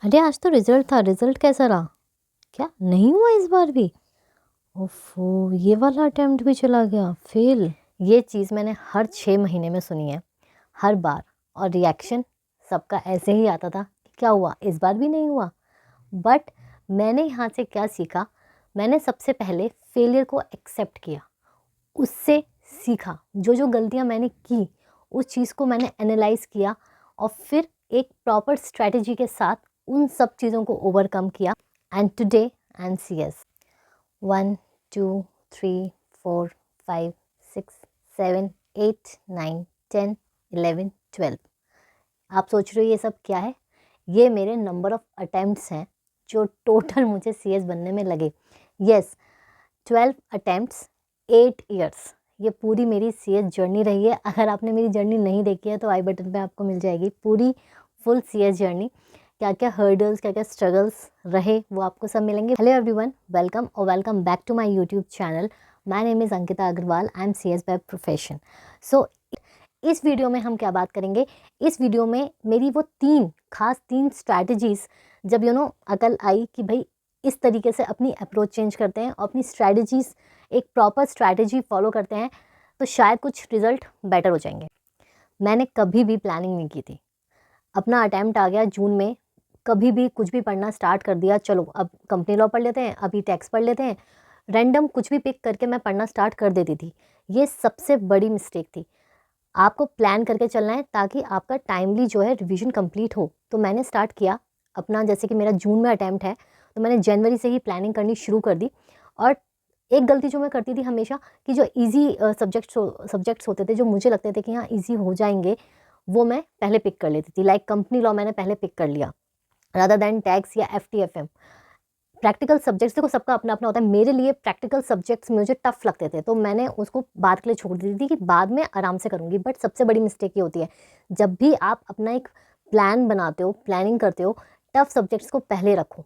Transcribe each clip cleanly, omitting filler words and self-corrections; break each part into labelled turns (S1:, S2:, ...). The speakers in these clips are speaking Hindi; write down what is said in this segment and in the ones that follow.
S1: अरे आज तो रिजल्ट था, रिजल्ट कैसा रहा? क्या नहीं हुआ इस बार भी? ओफो, ये वाला अटेम्प्ट भी चला गया फेल। ये चीज़ मैंने हर 6 महीने में सुनी है, हर बार। और रिएक्शन सबका ऐसे ही आता था कि क्या हुआ, इस बार भी नहीं हुआ। बट मैंने यहाँ से क्या सीखा, मैंने सबसे पहले फेलियर को एक्सेप्ट किया, उससे सीखा। जो जो गलतियाँ मैंने की उस चीज़ को मैंने एनालाइज किया और फिर एक प्रॉपर स्ट्रैटेजी के साथ उन सब चीज़ों को ओवरकम किया। And today and C S 1 2 3 4 5 6 7 8 9 10 11 12। आप सोच रहे हो ये सब क्या है? ये मेरे नंबर ऑफ अटेम्प्ट्स हैं जो टोटल मुझे सी एस बनने में लगे। Yes, 12 attempts, 8 years. ये पूरी मेरी सी एस जर्नी रही है। अगर आपने मेरी जर्नी नहीं देखी है तो आई बटन पे आपको मिल जाएगी पूरी फुल सी एस जर्नी। क्या क्या हर्डल्स, क्या क्या स्ट्रगल्स रहे वो आपको सब मिलेंगे। हेलो एवरीवन, वेलकम और welcome back to my YouTube channel. My name is Ankita Agrawal, I am C S by profession. So इस वीडियो में हम क्या बात करेंगे? इस वीडियो में मेरी वो तीन स्ट्रैटेजीज़ जब अकल आई कि भाई इस तरीके से अपनी अप्रोच चेंज करते हैं और अपनी स्ट्रैटेजीज़ एक प्रॉपर स्ट्रैटेजी फॉलो करते हैं तो शायद कुछ रिजल्ट बेटर हो जाएंगे। मैंने कभी भी प्लानिंग नहीं की थी। अपना अटैम्प्ट आ गया जून में, कभी भी कुछ भी पढ़ना स्टार्ट कर दिया, चलो अब कंपनी लॉ पढ़ लेते हैं, अभी टैक्स पढ़ लेते हैं, रैंडम कुछ भी पिक करके मैं पढ़ना स्टार्ट कर देती थी। ये सबसे बड़ी मिस्टेक थी। आपको प्लान करके चलना है ताकि आपका टाइमली जो है रिवीजन कंप्लीट हो। तो मैंने स्टार्ट किया अपना, जैसे कि मेरा जून में अटैम्प्ट है तो मैंने जनवरी से ही प्लानिंग करनी शुरू कर दी। और एक गलती जो मैं करती थी हमेशा कि जो इजी सब्जेक्ट्स होते थे, जो मुझे लगते थे कि हाँ इजी हो जाएंगे, वो मैं पहले पिक कर लेती थी। लाइक कंपनी लॉ मैंने पहले पिक कर लिया रादर दैन टैक्स या FTFM। प्रैक्टिकल सब्जेक्ट्स, देखो सबका अपना अपना होता है। मेरे लिए प्रैक्टिकल सब्जेक्ट्स मुझे टफ लगते थे तो मैंने उसको बाद के लिए छोड़ दी थी कि बाद में आराम से करूँगी। बट सबसे बड़ी मिस्टेक ये होती है, जब भी आप अपना एक प्लान बनाते हो, प्लानिंग करते हो, टफ सब्जेक्ट्स को पहले रखो।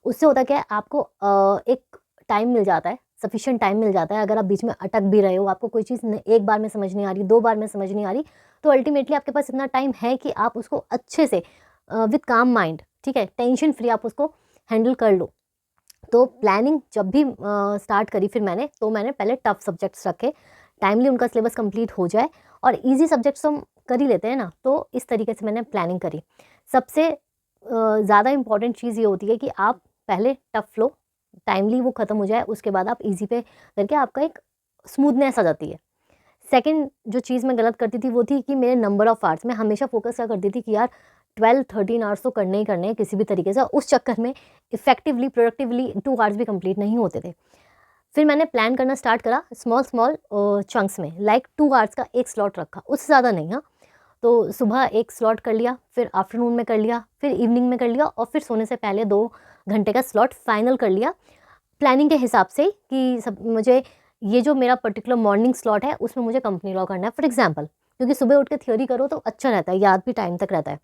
S1: उससे होता क्या है, आपको एक टाइम मिल जाता है, सफिशिएंट टाइम मिल जाता है। अगर आप बीच में अटक भी रहे हो, आपको कोई चीज़ एक बार में समझ नहीं आ रही, 2 बार में समझ नहीं आ रही, तो अल्टीमेटली आपके पास इतना टाइम है कि आप उसको अच्छे से विद काम माइंड, ठीक है, टेंशन फ्री आप उसको हैंडल कर लो। तो प्लानिंग जब भी स्टार्ट करी फिर मैंने पहले टफ सब्जेक्ट्स रखे, टाइमली उनका सिलेबस कंप्लीट हो जाए और इजी सब्जेक्ट्स हम कर ही लेते हैं ना, तो इस तरीके से मैंने प्लानिंग करी। सबसे ज़्यादा इंपॉर्टेंट चीज़ ये होती है कि आप पहले टफ लो, टाइमली वो ख़त्म हो जाए, उसके बाद आप इजी पे करके आपका एक स्मूथनेस आ जाती है। सेकंड जो चीज़ मैं गलत करती थी वो थी कि मेरे नंबर ऑफ़ आवर्स, मैं हमेशा फोकस क्या करती थी कि यार 12-13 आवर्स तो करने ही करने हैं किसी भी तरीके से। उस चक्कर में इफेक्टिवली प्रोडक्टिवली 2 आवर्स भी कंप्लीट नहीं होते थे। फिर मैंने प्लान करना स्टार्ट करा स्मॉल स्मॉल चंक्स में, लाइक 2 आवर्स का एक स्लॉट रखा, उससे ज़्यादा नहीं। हाँ, तो सुबह एक स्लॉट कर लिया, फिर आफ्टरनून में कर लिया, फिर इवनिंग में कर लिया और फिर सोने से पहले 2 घंटे का स्लॉट फाइनल कर लिया प्लानिंग के हिसाब से कि सब मुझे ये जो मेरा पर्टिकुलर मॉर्निंग स्लॉट है उसमें मुझे कंपनी लॉ करना है फॉर एग्जांपल, क्योंकि सुबह उठ के थ्योरी करो तो अच्छा रहता है, याद भी टाइम तक रहता है।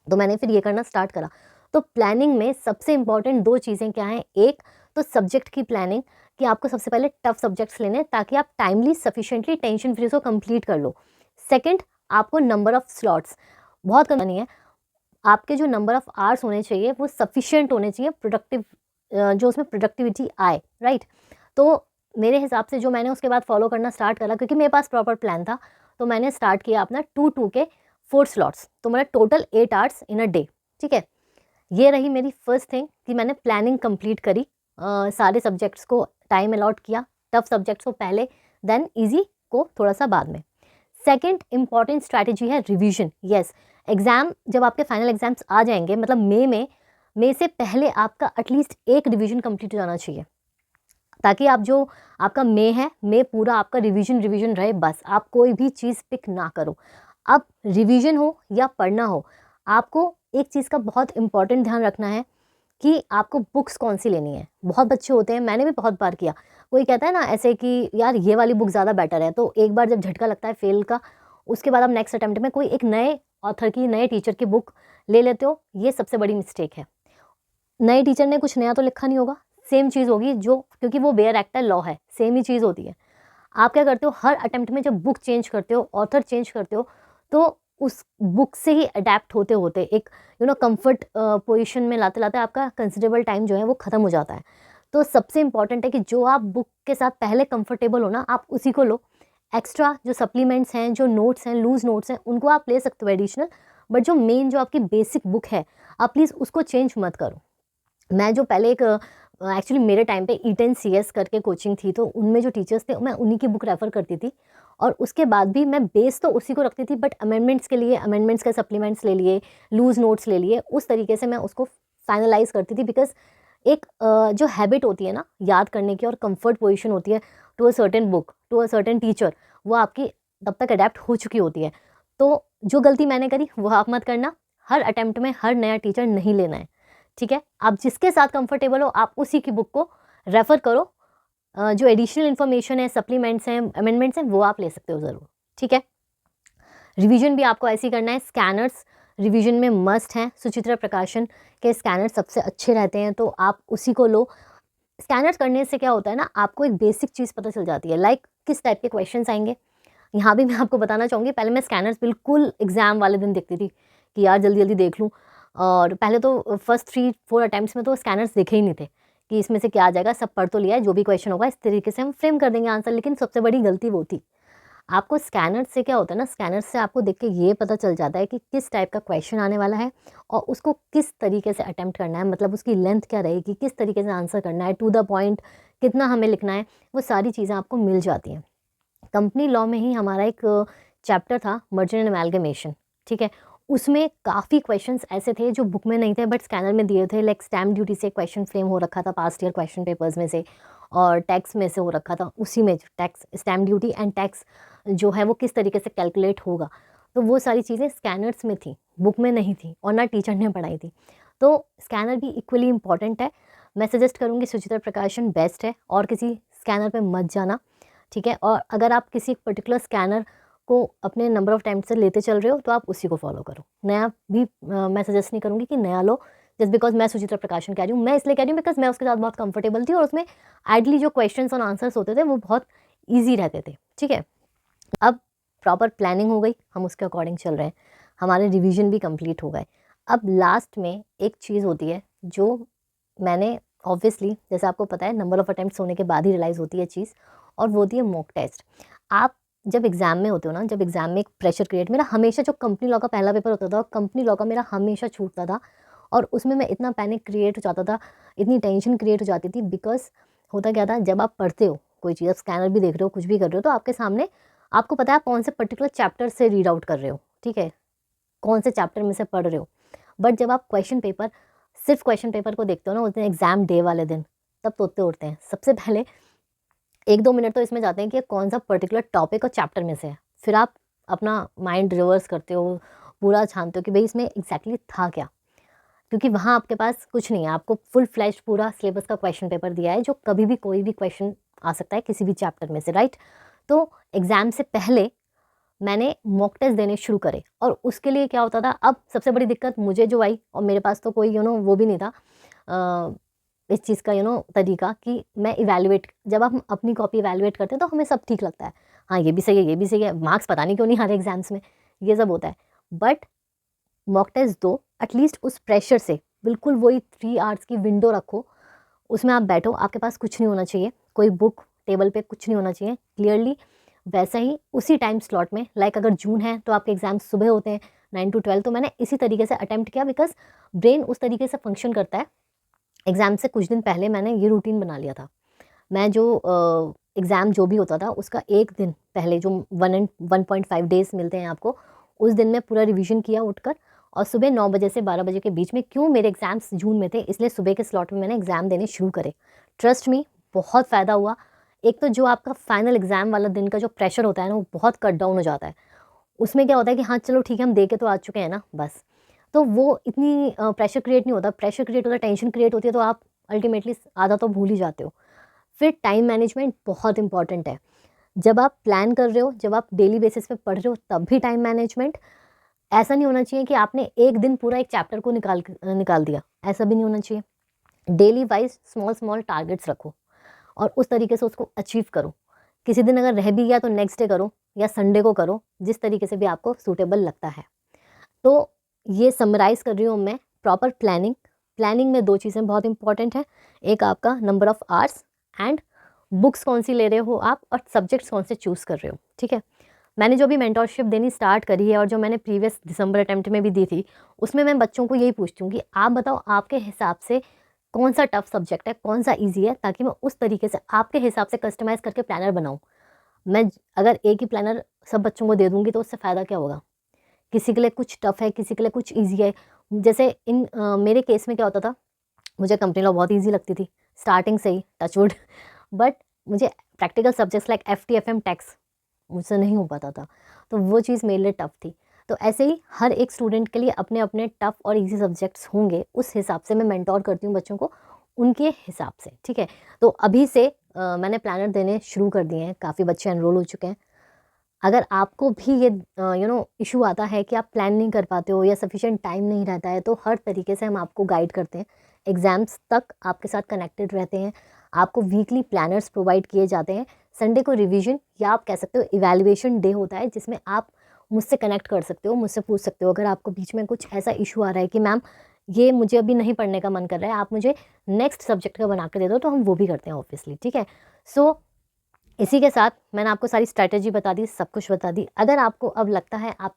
S1: तो मैंने फिर ये करना स्टार्ट करा। तो प्लानिंग में सबसे इंपॉर्टेंट 2 चीज़ें क्या हैं? एक तो सब्जेक्ट की प्लानिंग, कि आपको सबसे पहले टफ सब्जेक्ट्स लेने हैं ताकि आप टाइमली सफिशिएंटली टेंशन फ्री उसको कंप्लीट कर लो। सेकंड, आपको नंबर ऑफ स्लॉट्स बहुत कम नहीं है। आपके जो नंबर ऑफ आवर्स होने चाहिए वो सफिशिएंट होने चाहिए, प्रोडक्टिव, जो उसमें प्रोडक्टिविटी आए, राइट? तो मेरे हिसाब से जो मैंने उसके बाद फॉलो करना स्टार्ट करा, क्योंकि मेरे पास प्रॉपर प्लान था, तो मैंने स्टार्ट किया अपना 2-2 के 4 स्लॉट्स, तो मेरा total 8 hours in a day, ठीक है। ये रही मेरी फर्स्ट थिंग कि मैंने प्लानिंग कंप्लीट करी, सारे सब्जेक्ट्स को टाइम अलॉट किया, टफ सब्जेक्ट्स को पहले, देन इजी को थोड़ा सा बाद में। सेकंड इंपॉर्टेंट स्ट्रैटेजी है रिवीजन। यस, एग्ज़ाम जब आपके फाइनल एग्जाम्स आ जाएंगे, मतलब मई से पहले आपका एटलीस्ट एक रिवीजन कंप्लीट हो जाना चाहिए, ताकि आप जो आपका मई पूरा आपका रिवीजन रिवीजन रहे। बस आप कोई भी चीज़ पिक ना करो। अब रिवीजन हो या पढ़ना हो, आपको एक चीज़ का बहुत इंपॉर्टेंट ध्यान रखना है कि आपको बुक्स कौन सी लेनी है। बहुत बच्चे होते हैं, मैंने भी बहुत बार किया, कोई कहता है ना ऐसे कि यार ये वाली बुक ज़्यादा बेटर है, तो एक बार जब झटका लगता है फेल का, उसके बाद आप नेक्स्ट अटेम्प्ट में कोई एक नए ऑथर की, नए टीचर की बुक ले लेते हो। ये सबसे बड़ी मिस्टेक है। नए टीचर ने कुछ नया तो लिखा नहीं होगा, सेम चीज़ होगी, जो क्योंकि वो बेयर एक्टर लॉ है, सेम ही चीज़ होती है। आप क्या करते हो, हर अटेम्प्ट में जब बुक चेंज करते हो, ऑथर चेंज करते हो, तो उस बुक से ही अडेप्ट होते होते एक कंफर्ट पोजीशन में लाते लाते आपका कंसिडरेबल टाइम जो है वो ख़त्म हो जाता है। तो सबसे इम्पॉर्टेंट है कि जो आप बुक के साथ पहले कंफर्टेबल हो ना, आप उसी को लो। एक्स्ट्रा जो सप्लीमेंट्स हैं, जो नोट्स हैं, लूज़ नोट्स हैं, उनको आप ले सकते हो एडिशनल, बट जो मेन जो आपकी बेसिक बुक है, आप प्लीज़ उसको चेंज मत करो। मैं जो पहले एक एक्चुअली मेरे टाइम पे ईटेन सीएस करके कोचिंग थी, तो उनमें जो टीचर्स थे मैं उन्हीं की बुक रेफ़र करती थी, और उसके बाद भी मैं बेस तो उसी को रखती थी, बट अमेंडमेंट्स के लिए अमेंडमेंट्स के सप्लीमेंट्स ले लिए, लूज़ नोट्स ले लिए, उस तरीके से मैं उसको फाइनलाइज़ करती थी। बिकॉज़ एक जो हैबिट होती है ना याद करने की, और कंफर्ट पोजीशन होती है to a certain book, to a certain teacher, वो आपकी तब तक अडेप्ट हो चुकी होती है। तो जो गलती मैंने करी वो आप मत करना। हर अटेम्प्ट में हर नया टीचर नहीं लेना है, ठीक है? आप जिसके साथ कंफर्टेबल हो आप उसी की बुक को रेफ़र करो। जो एडिशनल इन्फॉर्मेशन है, सप्लीमेंट्स हैं, अमेंडमेंट्स हैं, वो आप ले सकते हो ज़रूर, ठीक है? रिवीजन भी आपको ऐसे ही करना है। स्कैनर्स रिवीजन में मस्ट हैं। सुचित्रा प्रकाशन के स्कैनर्स सबसे अच्छे रहते हैं, तो आप उसी को लो। स्कैनर्स करने से क्या होता है ना, आपको एक बेसिक चीज़ पता चल जाती है, लाइक किस टाइप के क्वेश्चंस आएंगे। यहाँ भी मैं आपको बताना चाहूँगी, पहले मैं स्कैनर्स बिल्कुल एग्ज़ाम वाले दिन देखती थी कि यार जल्दी जल्दी देख लूँ, और पहले तो फर्स्ट 3-4 अटैम्प्ट्स में तो स्कैनर्स देखे ही नहीं थे कि इसमें से क्या आ जाएगा, सब पढ़ तो लिया है, जो भी क्वेश्चन होगा इस तरीके से हम फ्रेम कर देंगे आंसर। लेकिन सबसे बड़ी गलती वो थी। आपको स्कैनर से क्या होता है ना, स्कैनर से आपको देख के ये पता चल जाता है कि किस टाइप का क्वेश्चन आने वाला है, और उसको किस तरीके से अटेम्प्ट करना है, मतलब उसकी लेंथ क्या रहेगी, किस तरीके से आंसर करना है, टू द पॉइंट कितना हमें लिखना है, वो सारी चीज़ें आपको मिल जाती हैं। कंपनी लॉ में ही हमारा एक चैप्टर था मर्जर एंड अमेलगमेशन, ठीक है? उसमें काफ़ी क्वेश्चंस ऐसे थे जो बुक में नहीं थे बट स्कैनर में दिए थे। लाइक स्टैम्प ड्यूटी से क्वेश्चन फ्रेम हो रखा था पास्ट ईयर क्वेश्चन पेपर्स में से, और टैक्स में से हो रखा था, उसी में tax, stamp duty and tax जो है वो किस तरीके से कैलकुलेट होगा। तो वो सारी चीज़ें स्कैनर्स में थी, बुक में नहीं थी, और ना टीचर ने पढ़ाई थी। तो स्कैनर भी इक्वली इम्पॉर्टेंट है। मैं सजेस्ट करूँगी सुचित्रा प्रकाशन बेस्ट है, और किसी स्कैनर पे मत जाना, ठीक है? और अगर आप किसी पर्टिकुलर स्कैनर को अपने नंबर ऑफ टाइम से लेते चल रहे हो तो आप उसी को फॉलो करो। नया भी मैं सजेस्ट नहीं करूँगी कि नया लो, जस्ट बिकॉज़ मैं सुचित्रा प्रकाशन कह रही हूँ। मैं इसलिए कह रही हूँ बिकॉज़ मैं उसके साथ बहुत कंफर्टेबल थी, और उसमें आइडली जो क्वेश्चंस और आंसर्स होते थे वो बहुत ईज़ी रहते थे, ठीक है? अब प्रॉपर प्लानिंग हो गई, हम उसके अकॉर्डिंग चल रहे हैं, हमारे रिवीजन भी कंप्लीट हो गए। अब लास्ट में एक चीज़ होती है जो मैंने ऑब्वियसली, जैसे आपको पता है, नंबर ऑफ अटेम्प्ट्स होने के बाद ही रियलाइज़ होती है चीज़, और वो होती है मॉक टेस्ट। आप जब एग्ज़ाम में होते हो ना, जब एग्ज़ाम में एक प्रेशर क्रिएट, मेरा हमेशा जो कंपनी लॉ का पहला पेपर होता था, कंपनी लॉ का मेरा हमेशा छूटता था, और उसमें मैं इतना पैनिक क्रिएट हो जाता था, इतनी टेंशन क्रिएट हो जाती थी। बिकॉज़ होता क्या था, जब आप पढ़ते हो कोई चीज़, आप स्कैनर भी देख रहे हो, कुछ भी कर रहे हो, तो आपके सामने आपको पता है आप कौन से पर्टिकुलर चैप्टर से रीड आउट कर रहे हो, ठीक है? कौन से चैप्टर में से पढ़ रहे हो। बट जब आप क्वेश्चन पेपर, सिर्फ क्वेश्चन पेपर को देखते हो ना उस दिन, एग्ज़ाम डे वाले दिन, तब तोते उठते हैं। सबसे पहले 1-2 मिनट तो इसमें जाते हैं कि कौन सा पर्टिकुलर टॉपिक और चैप्टर में से है। फिर आप अपना माइंड रिवर्स करते हो, पूरा छानते हो कि भई इसमें एग्ज़ैक्टली था क्या? क्योंकि वहाँ आपके पास कुछ नहीं है, आपको फुल फ्लेज्ड पूरा सिलेबस का क्वेश्चन पेपर दिया है, जो कभी भी कोई भी क्वेश्चन आ सकता है किसी भी चैप्टर में से, राइट? तो एग्ज़ाम से पहले मैंने मॉक टेस्ट देने शुरू करे, और उसके लिए क्या होता था, अब सबसे बड़ी दिक्कत मुझे जो आई, और मेरे पास तो कोई वो भी नहीं था इस चीज़ का तरीका कि मैं इवैल्यूएट, जब हम अपनी कॉपी इवैल्यूएट करते हैं तो हमें सब ठीक लगता है, हाँ ये भी सही है, ये भी सही है, मार्क्स पता नहीं क्यों नहीं आ रहे एग्जाम्स में, ये सब होता है। बट मॉक टेस्ट दो, एटलीस्ट उस प्रेशर से, बिल्कुल वही 3 आवर्स की विंडो रखो, उसमें आप बैठो, आपके पास कुछ नहीं होना चाहिए, कोई बुक टेबल पे कुछ नहीं होना चाहिए, क्लियरली वैसा ही उसी टाइम स्लॉट में, लाइक अगर जून है तो आपके एग्जाम सुबह होते हैं 9 to 12, तो मैंने इसी तरीके से अटेम्प्ट किया, बिकॉज ब्रेन उस तरीके से फंक्शन करता है। एग्ज़ाम से कुछ दिन पहले मैंने ये रूटीन बना लिया था। मैं जो एग्ज़ाम जो भी होता था उसका एक दिन पहले, जो 1.5 डेज़ मिलते हैं आपको, उस दिन मैं पूरा रिवीजन किया उठकर, और सुबह 9 बजे से 12 बजे के बीच में, क्यों मेरे एग्ज़ाम्स जून में थे इसलिए सुबह के स्लॉट में मैंने एग्ज़ाम देने शुरू करे। ट्रस्ट मी, बहुत फ़ायदा हुआ। एक तो जो आपका फाइनल एग्ज़ाम वाला दिन का जो प्रेशर होता है ना, वो बहुत कट डाउन हो जाता है। उसमें क्या होता है कि हाँ चलो ठीक है, हम दे के तो आ चुके हैं ना, बस। तो वो इतनी प्रेशर क्रिएट नहीं होता, प्रेशर क्रिएट होता है, टेंशन क्रिएट होती है, तो आप अल्टीमेटली आधा तो भूल ही जाते हो। फिर टाइम मैनेजमेंट बहुत इंपॉर्टेंट है। जब आप प्लान कर रहे हो, जब आप डेली बेसिस पे पढ़ रहे हो, तब भी टाइम मैनेजमेंट। ऐसा नहीं होना चाहिए कि आपने एक दिन पूरा एक चैप्टर को निकाल दिया, ऐसा भी नहीं होना चाहिए। Daily wise small small targets रखो, और उस तरीके से उसको अचीव करो, किसी दिन अगर रह भी गया तो नेक्स्ट डे करो या संडे को करो, जिस तरीके से भी आपको सूटेबल लगता है। तो ये समराइज़ कर रही हूँ मैं, प्रॉपर प्लानिंग में 2 चीज़ें बहुत इंपॉर्टेंट है, एक आपका number of hours and books कौन सी ले रहे हो आप और सब्जेक्ट्स कौन से चूज़ कर रहे हो, ठीक है। मैंने जो भी मेंटरशिप देनी स्टार्ट करी है और जो मैंने प्रीवियस दिसंबर अटेम्प्ट में भी दी थी, उसमें मैं बच्चों को यही पूछती हूँ कि आप बताओ आपके हिसाब से कौन सा टफ सब्जेक्ट है, कौन सा ईजी है, ताकि मैं उस तरीके से आपके हिसाब से कस्टमाइज़ करके प्लानर बनाऊँ। मैं अगर एक ही प्लानर सब बच्चों को दे दूँगी तो उससे फ़ायदा क्या होगा? किसी के लिए कुछ टफ है, किसी के लिए कुछ ईज़ी है। जैसे मेरे केस में क्या होता था, मुझे कंपनी लॉ बहुत ईज़ी लगती थी स्टार्टिंग से ही, टच वुड बट मुझे practical subjects like FT, FM, tax मुझसे नहीं हो पाता था, तो वो चीज़ मेरे लिए टफ थी। तो ऐसे ही हर एक स्टूडेंट के लिए अपने अपने टफ और ईजी सब्जेक्ट्स होंगे, उस हिसाब से मैं मेंटोर करती हूँ बच्चों को, उनके हिसाब से, ठीक है। तो अभी से मैंने प्लानर देने शुरू कर दिए हैं, काफ़ी बच्चे एनरोल हो चुके हैं। अगर आपको भी ये इशू आता है कि आप प्लान नहीं कर पाते हो या सफिशिएंट टाइम नहीं रहता है, तो हर तरीके से हम आपको गाइड करते हैं। एग्ज़ाम्स तक आपके साथ कनेक्टेड रहते हैं, आपको वीकली प्लानर्स प्रोवाइड किए जाते हैं। संडे को रिवीजन या आप कह सकते हो इवैल्यूएशन डे होता है, जिसमें आप मुझसे कनेक्ट कर सकते हो, मुझसे पूछ सकते हो अगर आपको बीच में कुछ ऐसा इशू आ रहा है कि मैम ये मुझे अभी नहीं पढ़ने का मन कर रहा है, आप मुझे नेक्स्ट सब्जेक्ट का बना के दे दो, तो हम वो भी करते हैं ऑब्वियसली, ठीक है। सो इसी के साथ मैंने आपको सारी स्ट्रैटेजी बता दी, सब कुछ बता दी। अगर आपको अब लगता है आप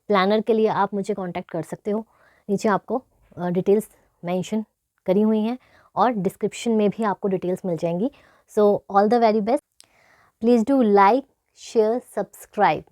S1: प्लानर के लिए आप मुझे कांटेक्ट कर सकते हो, नीचे आपको डिटेल्स मेंशन करी हुई हैं और डिस्क्रिप्शन में भी आपको डिटेल्स मिल जाएंगी। So all the very best, please do like, share, subscribe.